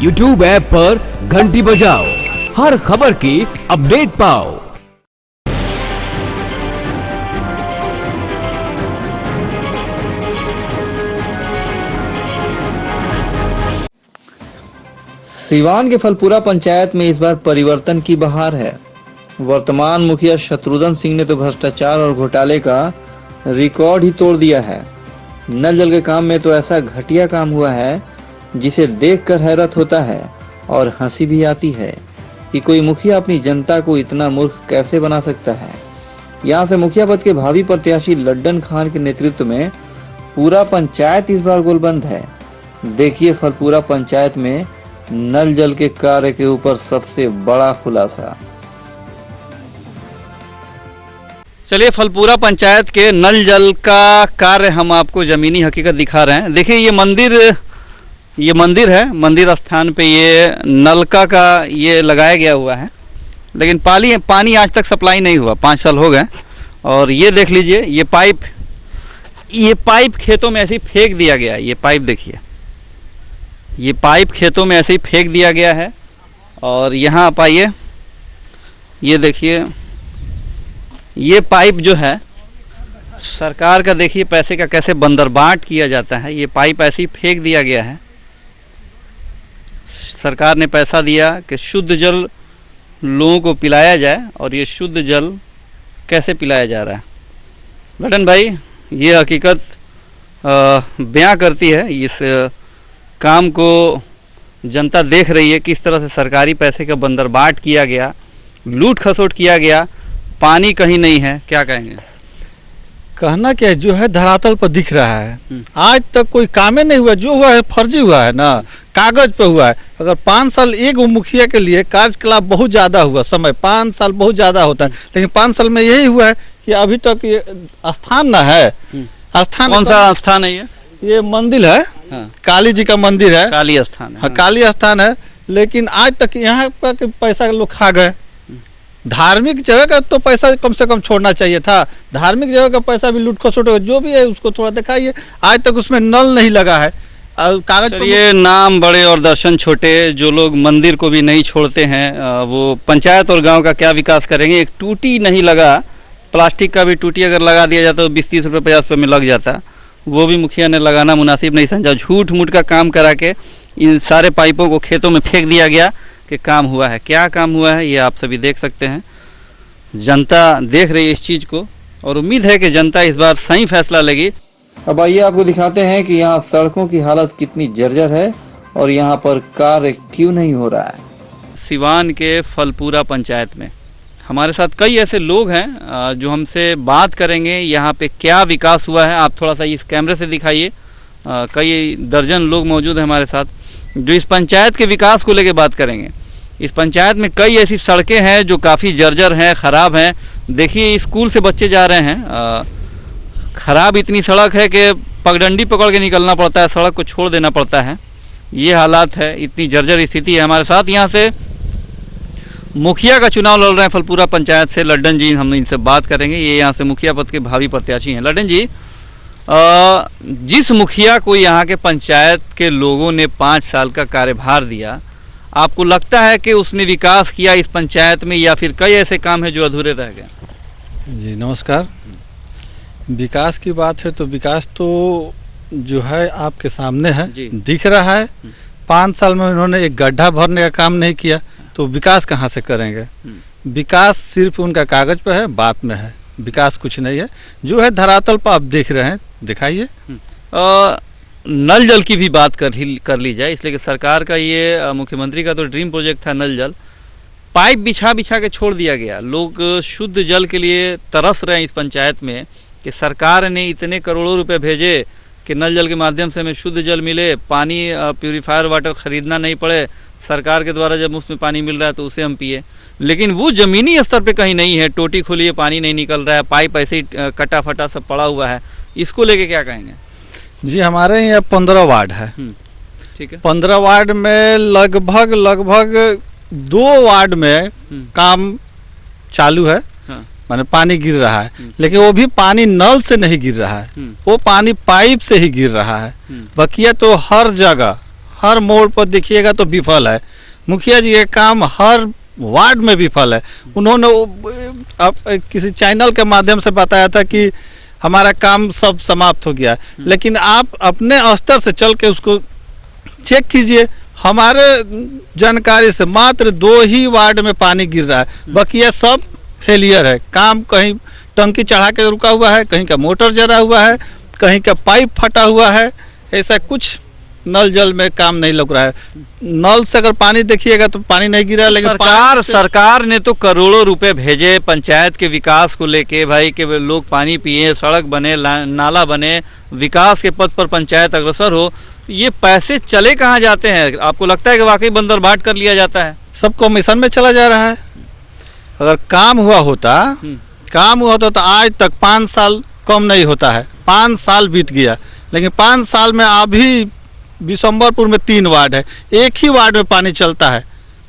YouTube app पर घंटी बजाओ, हर खबर की अपडेट पाओ। सिवान के फलपुरा पंचायत में इस बार परिवर्तन की बहार है। वर्तमान मुखिया शत्रुघ्न सिंह ने तो भ्रष्टाचार और घोटाले का रिकॉर्ड ही तोड़ दिया है। नल जल के काम में तो ऐसा घटिया काम हुआ है जिसे देखकर हैरत होता है और हंसी भी आती है कि कोई मुखिया अपनी जनता को इतना मूर्ख कैसे बना सकता है। यहाँ से मुखिया पद के भावी प्रत्याशी लड्डन खान के नेतृत्व में पूरा पंचायत इस बार गोलबंद है। देखिए फलपुरा पंचायत में नल जल के कार्य के ऊपर सबसे बड़ा खुलासा। चलिए फलपुरा पंचायत के नल जल का कार्य हम आपको ज़मीनी हकीकत दिखा रहे हैं। देखिए ये मंदिर है, मंदिर स्थान पे ये नलका का ये लगाया गया हुआ है, लेकिन पानी आज तक सप्लाई नहीं हुआ। 5 साल हो गए। और ये देख लीजिए ये पाइप खेतों में ऐसे ही फेंक दिया गया है। ये पाइप देखिए, ये पाइप खेतों में ऐसे ही फेंक दिया गया है। और यहाँ आप आइए, ये देखिए ये पाइप जो है सरकार का, देखिए पैसे का कैसे बंदरबाट किया जाता है। ये पाइप ऐसे ही फेंक दिया गया है। सरकार ने पैसा दिया कि शुद्ध जल लोगों को पिलाया जाए, और ये शुद्ध जल कैसे पिलाया जा रहा है। लड्डन भाई ये हकीकत बयां करती है, इस काम को जनता देख रही है, किस तरह से सरकारी पैसे का बंदरबाट किया गया, लूट खसोट किया गया, पानी कहीं नहीं है। क्या कहेंगे? कहना क्या है, जो है धरातल पर दिख रहा है। आज तक कोई काम ही नहीं हुआ, जो हुआ है फर्जी हुआ है ना, कागज पे हुआ है। अगर 5 साल एक मुखिया के लिए कार्यकलाप बहुत ज्यादा हुआ, समय 5 साल बहुत ज्यादा होता है, लेकिन 5 साल में यही हुआ है कि अभी तक ये स्थान ना है। स्थान कौन सा स्थान है? ये मंदिर है, हाँ। काली जी का मंदिर है, काली स्थान है। हाँ, काली स्थान है, लेकिन आज तक यहाँ का पैसा लोग खा गए। धार्मिक जगह का तो पैसा कम से कम छोड़ना चाहिए था। धार्मिक जगह का पैसा भी लूट खसोट जो भी है उसको थोड़ा दिखाइए। आज तक उसमें नल नहीं लगा है, कागज पर। ये नाम बड़े और दर्शन छोटे, जो लोग मंदिर को भी नहीं छोड़ते हैं वो पंचायत और गांव का क्या विकास करेंगे। एक टूटी नहीं लगा, प्लास्टिक का भी टूटी अगर लगा दिया जाता तो 20-30 रुपये 50 रुपये में लग जाता, वो भी मुखिया ने लगाना मुनासिब नहीं समझा। झूठ मूठ का काम करा के इन सारे पाइपों को खेतों में फेंक दिया गया कि काम हुआ है। क्या काम हुआ है ये आप सभी देख सकते हैं। जनता देख रही है इस चीज़ को, और उम्मीद है कि जनता इस बार सही फैसला लेगी। अब आइए आपको दिखाते हैं कि यहाँ सड़कों की हालत कितनी जर्जर है और यहाँ पर कार्य क्यों नहीं हो रहा है। सिवान के फलपुरा पंचायत में हमारे साथ कई ऐसे लोग हैं जो हमसे बात करेंगे यहाँ पे क्या विकास हुआ है। आप थोड़ा सा इस कैमरे से दिखाइए। कई दर्जन लोग मौजूद हैं हमारे साथ जो इस पंचायत के विकास को लेकर बात करेंगे। इस पंचायत में कई ऐसी सड़कें हैं जो काफ़ी जर्जर हैं, ख़राब हैं। देखिए स्कूल से बच्चे जा रहे हैं, ख़राब इतनी सड़क है कि पगडंडी पकड़ के निकलना पड़ता है, सड़क को छोड़ देना पड़ता है। ये हालात है, इतनी जर्जर स्थिति है। हमारे साथ यहाँ से मुखिया का चुनाव लड़ रहे हैं फलपुरा पंचायत से लड्डन जी, हम इनसे बात करेंगे। ये यहाँ से मुखिया पद के भावी प्रत्याशी हैं। लड्डन जी, जिस मुखिया को यहाँ के पंचायत के लोगों ने 5 साल का कार्यभार दिया, आपको लगता है कि उसने विकास किया इस पंचायत में, या फिर कई ऐसे काम हैं जो अधूरे रह गए? जी नमस्कार। विकास की बात है तो विकास तो जो है आपके सामने है, दिख रहा है। 5 साल में उन्होंने एक गड्ढा भरने का काम नहीं किया, तो विकास कहाँ से करेंगे। विकास सिर्फ उनका कागज पर है, बात में है, विकास कुछ नहीं है। जो है धरातल पर आप देख रहे हैं, दिखाइए। नल जल की भी बात कर ली जाए, इसलिए कि सरकार का ये मुख्यमंत्री का तो ड्रीम प्रोजेक्ट था नल जल। पाइप बिछा के छोड़ दिया गया। लोग शुद्ध जल के लिए तरस रहे हैं इस पंचायत में कि सरकार ने इतने करोड़ों रुपए भेजे कि नल जल के माध्यम से हमें शुद्ध जल मिले, पानी प्यूरीफायर वाटर खरीदना नहीं पड़े, सरकार के द्वारा जब मुफ्त में पानी मिल रहा है तो उसे हम पिए। लेकिन वो ज़मीनी स्तर पे कहीं नहीं है। टोटी खुली है, पानी नहीं निकल रहा है, पाइप ऐसे ही कटा फटा सब पड़ा हुआ है। इसको लेके क्या कहेंगे? जी हमारे यहाँ 15 वार्ड है, ठीक है। 15 वार्ड में लगभग 2 वार्ड में काम चालू है। हाँ। माने पानी गिर रहा है, लेकिन वो भी पानी नल से नहीं गिर रहा है, वो पानी पाइप से ही गिर रहा है। बकिया तो हर हर मोड़ पर देखिएगा तो विफल है। मुखिया जी के काम हर वार्ड में विफल है। उन्होंने किसी चैनल के माध्यम से बताया था कि हमारा काम सब समाप्त हो गया, लेकिन आप अपने स्तर से चल के उसको चेक कीजिए। हमारे जानकारी से मात्र 2 ही वार्ड में पानी गिर रहा है, बाकी सब फेलियर है। काम कहीं टंकी चढ़ा के रुका हुआ है, कहीं का मोटर जला हुआ है, कहीं का पाइप फटा हुआ है, ऐसा कुछ नल जल में काम नहीं लग रहा है। नल से अगर पानी देखिएगा तो पानी नहीं गिरा, लेकिन सरकार ने तो करोड़ों रुपए भेजे पंचायत के विकास को लेके, भाई के लोग पानी पिए, सड़क बने, नाला बने, विकास के पथ पर पंचायत अग्रसर हो। ये पैसे चले कहाँ जाते हैं? आपको लगता है कि वाकई बंदरबाट कर लिया जाता है? सब कमीशन में चला जा रहा है। अगर काम हुआ होता तो आज तक 5 साल कम नहीं होता है। 5 साल बीत गया, लेकिन 5 साल में अभी बिशंबरपुर में 3 वार्ड है, एक ही वार्ड में पानी चलता है,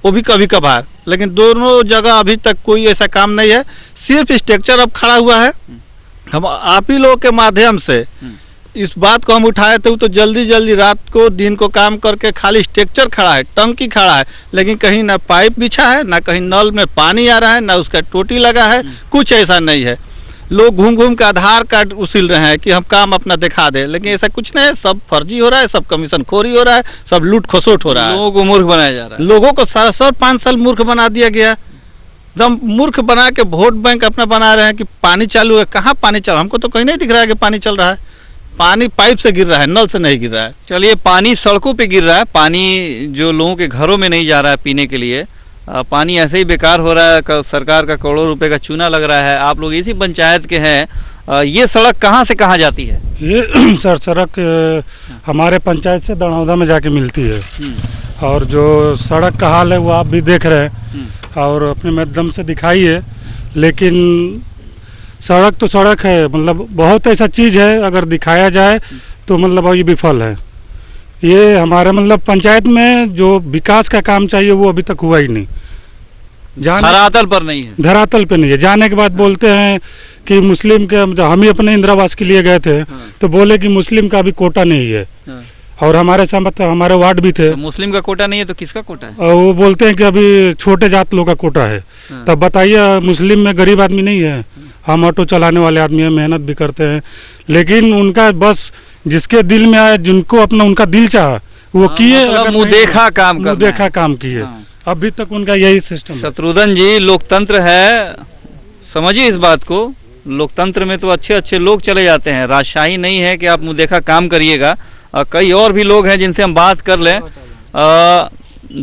वो भी कभी कभार, लेकिन दोनों जगह अभी तक कोई ऐसा काम नहीं है। सिर्फ स्ट्रक्चर अब खड़ा हुआ है। हम आप ही लोगों के माध्यम से इस बात को हम उठाए थे, तो जल्दी रात को दिन को काम करके खाली स्ट्रक्चर खड़ा है, टंकी खड़ा है, लेकिन कहीं ना पाइप बिछा है, ना कहीं नल में पानी आ रहा है, ना उसका टोटी लगा है, कुछ ऐसा नहीं है। लोग घूम घूम के आधार कार्ड उसील रहे हैं कि हम काम अपना दिखा दें, लेकिन ऐसा कुछ नहीं है। सब फर्जी हो रहा है, सब कमीशन खोरी हो रहा है, सब लूट खसोट हो रहा है। लोगों को मूर्ख बनाया जा रहा है। लोगों को सब 5 साल मूर्ख बना दिया गया। एकदम मूर्ख बना के वोट बैंक अपना बना रहे हैं कि पानी चालू है। कहाँ पानी चल, हमको तो कहीं नहीं दिख रहा है कि पानी चल रहा है। पानी पाइप से गिर रहा है, नल से नहीं गिर रहा है। चलिए, पानी सड़कों पे गिर रहा है, पानी जो लोगों के घरों में नहीं जा रहा है पीने के लिए, पानी ऐसे ही बेकार हो रहा है। सरकार का करोड़ों रुपए का चूना लग रहा है। आप लोग इसी पंचायत के हैं, ये सड़क कहाँ से कहाँ जाती है? ये सर सड़क हमारे पंचायत से दड़ौदा में जाके मिलती है, और जो सड़क का हाल है वो आप भी देख रहे हैं और अपने माध्यम से दिखाई है। लेकिन सड़क तो सड़क है, मतलब बहुत ऐसा चीज़ है अगर दिखाया जाए तो मतलब ये विफल है। ये हमारे मतलब पंचायत में जो विकास का काम चाहिए वो अभी तक हुआ ही नहीं। धरातल पर नहीं है। धरातल पे नहीं है। जाने के बाद बोलते हैं कि मुस्लिम के, हम ही अपने इंदिरावास के लिए गए थे तो बोले कि मुस्लिम का अभी कोटा नहीं है, और हमारे साथ हमारे वार्ड भी थे। तो मुस्लिम का कोटा नहीं है तो किसका कोटा है? और वो बोलते हैं कि अभी छोटे जात लोग का कोटा है। तब बताइए, मुस्लिम में गरीब आदमी नहीं है? हम ऑटो चलाने वाले आदमी हैं, मेहनत भी करते हैं, लेकिन उनका बस जिसके दिल में आए, जिनको अपना उनका दिल चाहा वो किए, मुँह देखा काम किए। अभी तक उनका यही सिस्टम है। शत्रुघ्न जी, लोकतंत्र है, समझिए इस बात को। लोकतंत्र में तो अच्छे अच्छे लोग चले जाते हैं, राजशाही नहीं है कि आप मुँह देखा काम करिएगा। कई और भी लोग हैं जिनसे हम बात कर लें।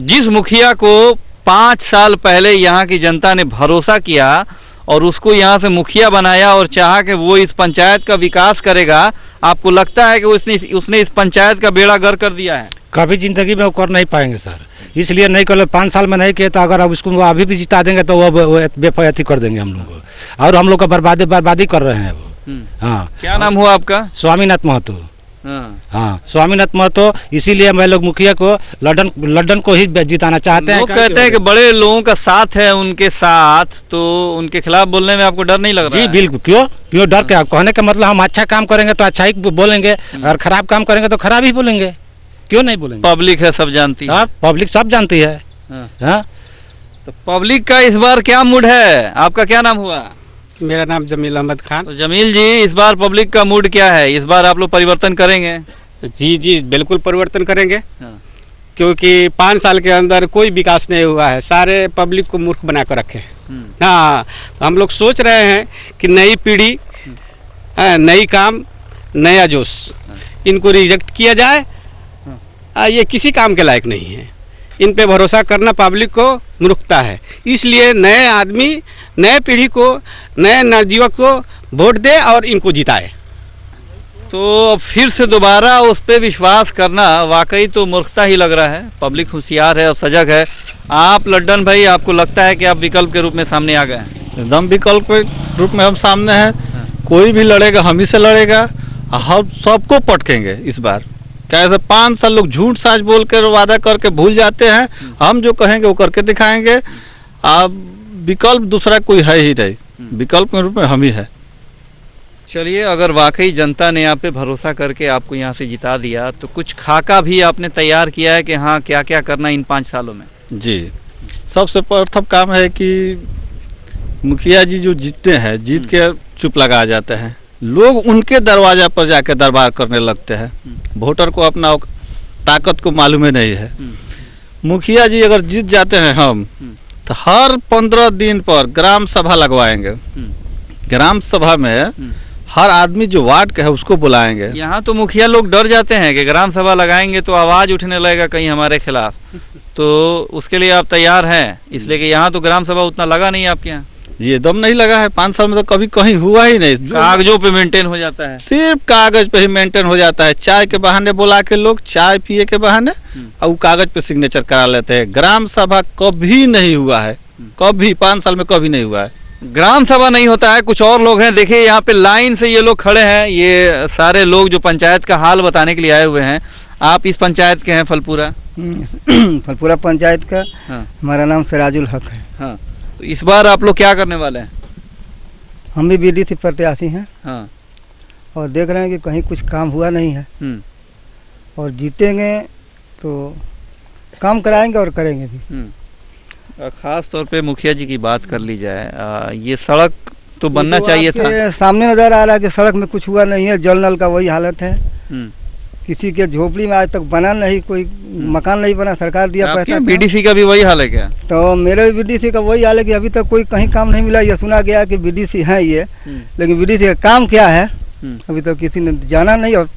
जिस मुखिया को 5 साल पहले यहाँ की जनता ने भरोसा किया और उसको यहाँ से मुखिया बनाया और चाहा कि वो इस पंचायत का विकास करेगा, आपको लगता है कि उसने इस पंचायत का बेड़ा गर्क कर दिया है? कभी जिंदगी में वो कर नहीं पाएंगे सर, इसलिए नहीं कर। 5 साल में नहीं किए तो अगर अब उसको अभी भी जिता देंगे तो वो बेफायती कर देंगे हम लोग को, और हम लोग का बर्बादी कर रहे हैं वो। हाँ, क्या नाम हुआ आपका? स्वामीनाथ महतो। हाँ, स्वामीनाथ महतो। इसीलिए मैं लोग मुखिया को लड्डन को ही जिताना चाहते हैं। लोग कहते हैं कि बड़े लोगों का साथ है उनके साथ, तो उनके खिलाफ बोलने में आपको डर नहीं लग रहा है? जी बिल्कुल। क्यों डर? क्या कहने का मतलब, हम अच्छा काम करेंगे तो अच्छा ही बोलेंगे, अगर खराब काम करेंगे तो खराब ही बोलेंगे। क्यों नहीं बोलेंगे? पब्लिक है, सब जानती है। पब्लिक सब जानती है। हाँ, तो पब्लिक का इस बार क्या मूड है? आपका क्या नाम हुआ? मेरा नाम जमील अहमद खान। तो जमील जी, इस बार पब्लिक का मूड क्या है? इस बार आप लोग परिवर्तन करेंगे? जी बिल्कुल परिवर्तन करेंगे। क्योंकि 5 साल के अंदर कोई विकास नहीं हुआ है, सारे पब्लिक को मूर्ख बना कर रखे हैं। हाँ, तो हम लोग सोच रहे हैं कि नई पीढ़ी, नई काम, नया जोश, इनको रिजेक्ट किया जाए। ये किसी काम के लायक नहीं है, इन पे भरोसा करना पब्लिक को मूर्खता है। इसलिए नए आदमी, नए पीढ़ी को, नए नवयुवक को वोट दे और इनको जिताए। तो फिर से दोबारा उस पर विश्वास करना वाकई तो मूर्खता ही लग रहा है। पब्लिक होशियार है और सजग है। आप लड्डन भाई, आपको लगता है कि आप विकल्प के रूप में सामने आ गए हैं? एकदम विकल्प के रूप में हम सामने हैं। कोई भी लड़ेगा हम ही से लड़ेगा, हम सबको पटकेंगे इस बार। कैसे 5 साल लोग झूठ साज बोल कर वादा करके भूल जाते हैं, हम जो कहेंगे वो करके दिखाएंगे। अब विकल्प दूसरा कोई है ही नहीं, विकल्प के रूप में हम ही है। चलिए, अगर वाकई जनता ने आप पे भरोसा करके आपको यहाँ से जिता दिया तो कुछ खाका भी आपने तैयार किया है कि हाँ क्या क्या करना इन 5 सालों में? जी, सबसे प्रथम काम है कि मुखिया जी जो जीतते हैं, जीत के चुप लगा जाते हैं, लोग उनके दरवाजा पर जाके दरबार करने लगते हैं। वोटर को अपना ताकत को मालूम ही नहीं है। मुखिया जी अगर जीत जाते हैं हम, तो हर 15 दिन पर ग्राम सभा लगवाएंगे। ग्राम सभा में हर आदमी जो वार्ड का है उसको बुलाएंगे। यहाँ तो मुखिया लोग डर जाते हैं कि ग्राम सभा लगाएंगे तो आवाज उठने लगेगा कहीं हमारे खिलाफ, तो उसके लिए आप तैयार हैं? इसलिए कि यहाँ तो ग्राम सभा उतना लगा नहीं आपके यहाँ। जी, एकदम नहीं लगा है। 5 साल में तो कभी कहीं हुआ ही नहीं। कागजों पे मेंटेन हो जाता है, सिर्फ कागज पे ही मेंटेन हो जाता है। चाय के बहाने बुला के लोग चाय पिए के बहाने और वो कागज पे सिग्नेचर करा लेते हैं। ग्राम सभा कभी नहीं हुआ है, कभी 5 साल में कभी नहीं हुआ है। ग्राम सभा नहीं होता है। कुछ और लोग हैं, देखिए यहाँ पे लाइन से ये लोग खड़े हैं। ये सारे लोग जो पंचायत का हाल बताने के लिए आए हुए हैं। आप इस पंचायत के हैं, फलपुरा? फलपुरा पंचायत का। हाँ। हमारा नाम सिराजुल हक है। हाँ, तो इस बार आप लोग क्या करने वाले हैं? हम भी बीडीसी प्रत्याशी हैं। हाँ। और देख रहे हैं कि कहीं कुछ काम हुआ नहीं है, और जीतेंगे तो काम कराएंगे और करेंगे भी। खास तौर पे मुखिया जी की बात कर ली जाए, ये सड़क तो बनना चाहिए था। सामने नजर आ रहा है कि सड़क में कुछ हुआ नहीं है। जल नल का वही हालत है। किसी के झोपड़ी में आज तक बना नहीं, कोई मकान नहीं बना। सरकार दिया पैसा। बीडीसी का भी वही हाल है क्या? तो मेरे बीडीसी का वही हाल है कि अभी तक कोई कहीं काम नहीं मिला। ये सुना गया कि बीडीसी है ये, लेकिन बीडीसी का काम क्या है अभी तक किसी ने जाना नहीं और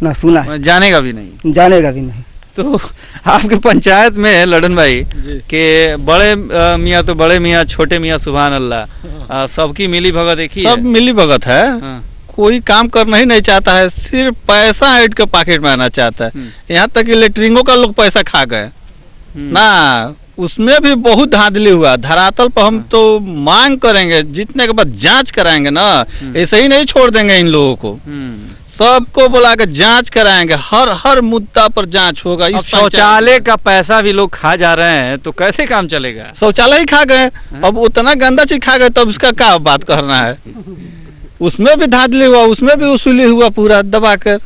ना सुना है। जानेगा भी नहीं। जानेगा भी नहीं। तो आपके पंचायत में लड़न भाई के बड़े मियाँ तो बड़े मियाँ, छोटे मियाँ सुभान अल्लाह, सबकी मिली भगत एक ही है। सब मिली भगत है। हाँ। कोई काम करना ही नहीं चाहता है, सिर्फ पैसा ऐड के पॉकेट में आना चाहता है। यहाँ तक कि लेटरिंगों का लोग पैसा खा गए ना, उसमें भी बहुत धांधली हुआ। धरातल पर हम तो मांग करेंगे, जीतने के बाद जांच कराएंगे ना, ऐसे ही नहीं छोड़ देंगे इन लोगों को। सबको बुला के जांच कराएंगे, हर मुद्दा पर जांच होगा। इस शौचालय का पैसा भी लोग खा जा रहे हैं तो कैसे काम चलेगा? शौचालय ही खा गए, अब उतना गंदा चीज खा गए तब उसका क्या बात करना है। उसमें भी धांधली हुआ, उसमें भी वसूली हुआ पूरा दबा कर।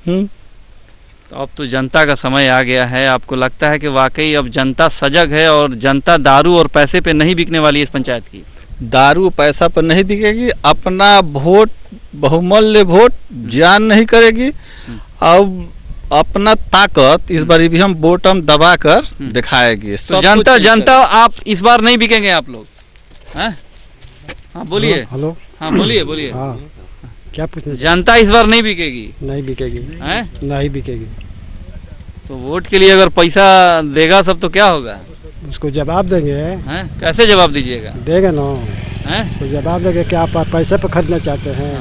तो अब तो जनता का समय आ गया है। आपको लगता है कि वाकई अब जनता सजग है और जनता दारू और पैसे पे नहीं बिकने वाली है इस पंचायत की? दारू पैसा पर नहीं बिकेगी, अपना वोट बहुमूल्य वोट जान नहीं करेगी, और अपना ताकत इस बार भी हम बॉटम दबा कर दिखाएगी। तो जनता आप इस बार नहीं बिकेंगे आप लोग? हाँ बोलिए। हेलो। हाँ बोलिए। हाँ, क्या पूछना? जनता इस बार नहीं बिकेगी? नहीं बिकेगी। नहीं बिकेगी। तो वोट के लिए अगर पैसा देगा सब तो क्या होगा? उसको जवाब देंगे। कैसे जवाब दीजिएगा? देंगे ना, उसको जवाब देंगे कि आप पैसे पर खरीदना चाहते हैं।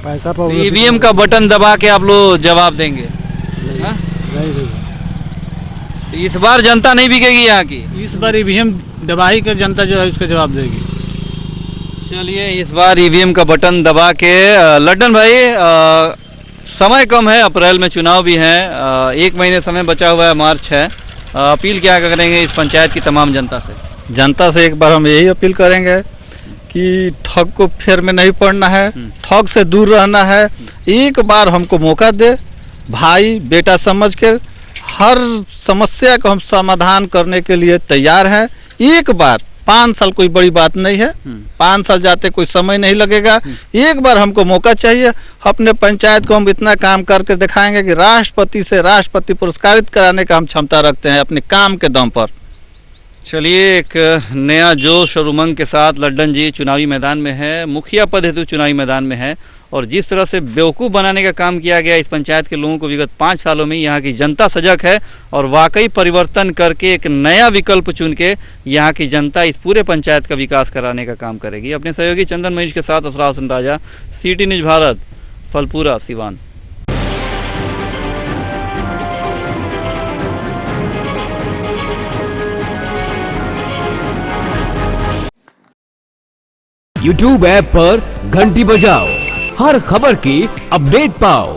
पैसा पर ईवीएम का बटन दबा के आप लोग जवाब देंगे? नहीं। तो इस बार जनता नहीं बिकेगी यहाँ की? इस बार ईवीएम दबाई कर जनता जो है उसका जवाब देगी। चलिए, इस बार ईवीएम का बटन दबा के। लड्डन भाई, समय कम है, अप्रैल में चुनाव भी है, 1 महीने समय बचा हुआ है, मार्च है। अपील क्या करेंगे इस पंचायत की तमाम जनता से? जनता से एक बार हम यही अपील करेंगे कि ठग को फेर में नहीं पड़ना है, ठग से दूर रहना है। एक बार हमको मौका दे, भाई बेटा समझ कर हर समस्या को हम समाधान करने के लिए तैयार हैं। एक बार, 5 साल कोई बड़ी बात नहीं है, 5 साल जाते कोई समय नहीं लगेगा। एक बार हमको मौका चाहिए, अपने पंचायत को हम इतना काम करके दिखाएंगे कि राष्ट्रपति से राष्ट्रपति पुरस्कारित कराने का हम क्षमता रखते हैं अपने काम के दम पर। चलिए, एक नया जोश और उमंग के साथ लड्डन जी चुनावी मैदान में है, मुखिया पद हेतु चुनावी मैदान में है। और जिस तरह से बेवकूफ़ बनाने का काम किया गया इस पंचायत के लोगों को विगत 5 सालों में, यहाँ की जनता सजग है और वाकई परिवर्तन करके एक नया विकल्प चुन के यहाँ की जनता इस पूरे पंचायत का विकास कराने का काम करेगी। अपने सहयोगी चंदन महेश के साथ Asra Hasan Raja, city news Bharat, Phalpura, Siwan. YouTube app पर घंटी बजाओ, हर खबर की अपडेट पाओ।